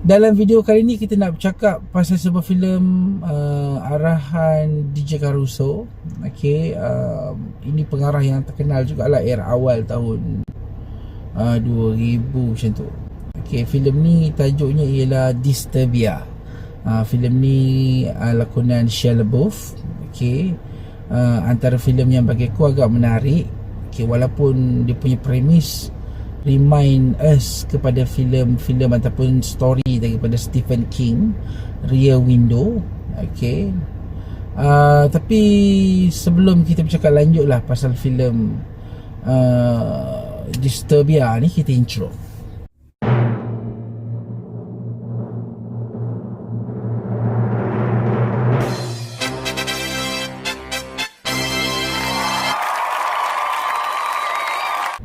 Dalam video kali ni kita nak bercakap pasal sebuah filem arahan DJ Caruso. Okay, ini pengarah yang terkenal jugalah era awal tahun 2000 macam tu. Okay, filem ni tajuknya ialah Disturbia. Filem ni lakonan Shia LaBeouf. Okay, antara filem yang bagi aku agak menarik. Okay, walaupun dia punya premis remind us kepada filem-filem ataupun story daripada Stephen King, Rear Window. Okay, tapi sebelum kita bercakap lanjut lah pasal filem Disturbia ni, kita intro.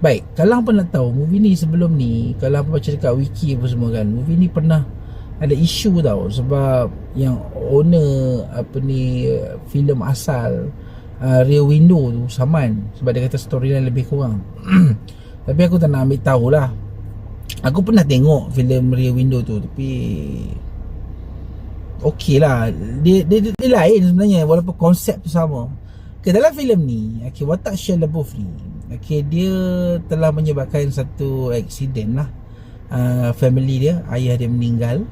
Baik, kalau hampa nak tahu movie ni sebelum ni, kalau hampa baca dekat wiki apa semua kan, movie ni pernah ada isu tau. Sebab yang owner filem asal Rear Window tu saman, sebab dia kata storyline lebih kurang. Tapi aku tak nak ambil tahulah. Aku pernah tengok filem Rear Window tu, tapi okey lah, dia lain sebenarnya, walaupun konsep tu sama. Dalam filem ni, watak Shia LaBeouf ni, dia telah menyebabkan satu aksiden lah. Family dia, ayah dia meninggal.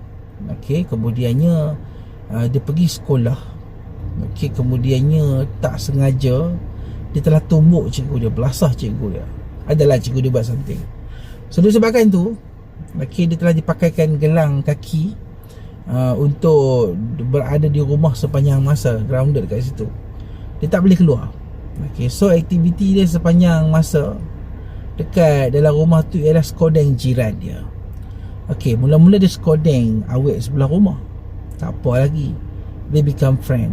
Kemudiannya dia pergi sekolah. Kemudiannya tak sengaja dia telah tumbuk cikgu dia, belasah cikgu dia. Adalah cikgu dia buat something. So disebabkan tu, dia telah dipakaikan gelang kaki untuk berada di rumah sepanjang masa, grounded kat situ. Dia tak boleh keluar. So aktiviti dia sepanjang masa dekat dalam rumah tu ialah skodeng jiran dia. Mula-mula dia skodeng awet sebelah rumah, tak apa lagi, they become friend.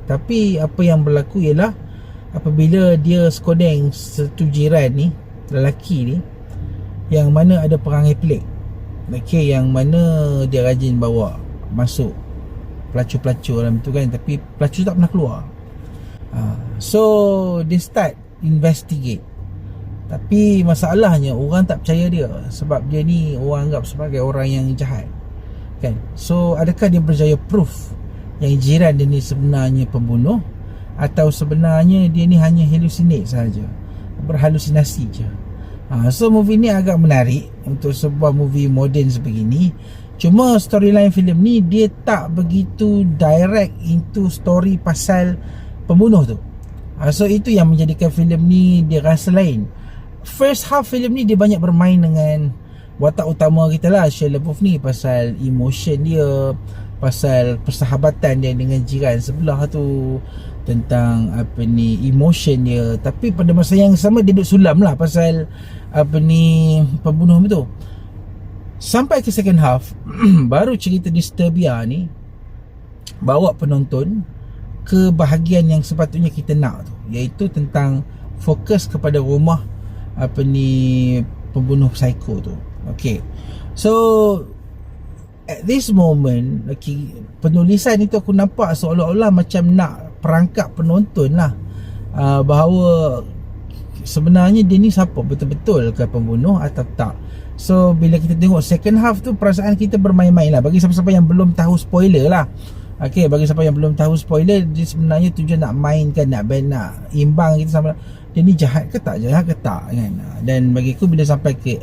Tapi apa yang berlaku ialah apabila dia skodeng satu jiran ni, lelaki ni, yang mana ada perangai pelik, yang mana dia rajin bawa masuk pelacur-pelacur dalam tu kan, tapi pelacur tak pernah keluar. So dia start investigate. Tapi masalahnya orang tak percaya dia, sebab dia ni orang anggap sebagai orang yang jahat kan. So adakah dia berjaya proof yang jiran dia ni sebenarnya pembunuh, atau sebenarnya dia ni hanya hallucinate saja, berhalusinasi je. So movie ni agak menarik untuk sebuah movie moden sebegini. Cuma storyline filem ni dia tak begitu direct into story pasal pembunuh tu. So itu yang menjadikan filem ni dia rasa lain. First half filem ni dia banyak bermain dengan watak utama kita lah, Shia LaBeouf ni, pasal emotion dia, pasal persahabatan dia dengan jiran sebelah tu, tentang emotion dia. Tapi pada masa yang sama dia duduk sulam lah pasal pembunuh tu. Sampai ke second half baru cerita Disturbia ni bawa penonton ke bahagian yang sepatutnya kita nak tu, iaitu tentang fokus kepada rumah pembunuh psiko tu. So at this moment, penulisan itu aku nampak seolah-olah macam nak perangkap penonton lah, bahawa sebenarnya dia ni siapa, betul-betul ke pembunuh atau tak. So bila kita tengok second half tu, perasaan kita bermain-main lah. Bagi siapa-siapa yang belum tahu, spoiler lah. Bagi siapa yang belum tahu, spoiler, dia sebenarnya tujuan nak mainkan, nak imbang kita sama dia ni jahat ke tak kan. Dan bagi aku bila sampai ke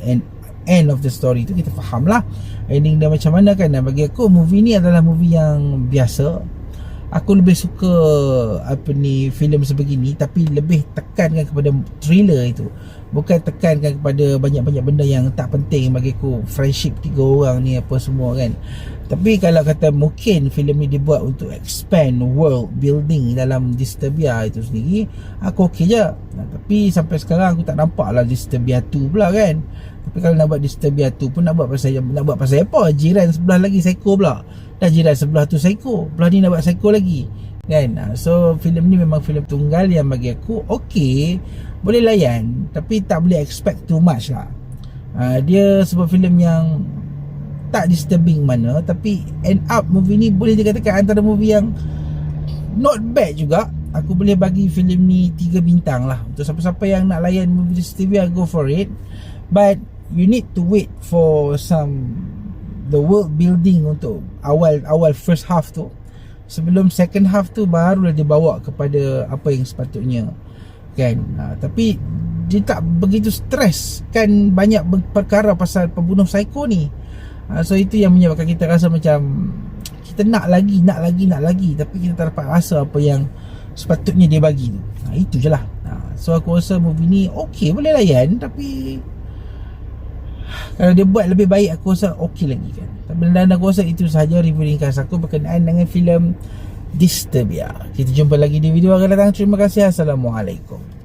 end of the story tu, kita faham lah ending dia macam mana kan. Dan bagi aku movie ni adalah movie yang biasa. Aku lebih suka filem sebegini, tapi lebih tekankan kepada thriller itu, bukan tekankan kepada banyak-banyak benda yang tak penting bagi aku. Friendship 3 orang ni apa semua kan. Tapi kalau kata mungkin filem ni dibuat untuk expand world building dalam Disturbia itu sendiri, aku okey je. Tapi sampai sekarang aku tak nampak lah Disturbia 2 pula kan. Tapi kalau nak buat Disturbia 2 pun nak buat pasal apa? Jiran sebelah lagi psycho pula. Dah jiran sebelah tu psycho, belah ni nak buat psycho lagi kan. So filem ni memang filem tunggal yang bagi aku okey, boleh layan, tapi tak boleh expect too much lah. Dia sebuah filem yang tak disturbing mana, tapi end up movie ni boleh dikatakan antara movie yang not bad juga. Aku boleh bagi filem ni 3 bintang lah. Untuk siapa-siapa yang nak layan movie Disturbia, go for it. But you need to wait for some the world building untuk awal first half tu, sebelum second half tu barulah dia bawa kepada apa yang sepatutnya kan. Tapi dia tak begitu stres kan banyak perkara pasal pembunuh psycho ni. So itu yang menyebabkan kita rasa macam kita nak lagi, tapi kita tak dapat rasa apa yang sepatutnya dia bagi tu. Itu je lah. So aku rasa movie ni okey, boleh layan, tapi kalau dia buat lebih baik aku rasa okey lagi kan. Dan aku rasa itu sahaja review ringkas aku berkenaan dengan filem Disturbia. Kita jumpa lagi di video akan datang. Terima kasih. Assalamualaikum.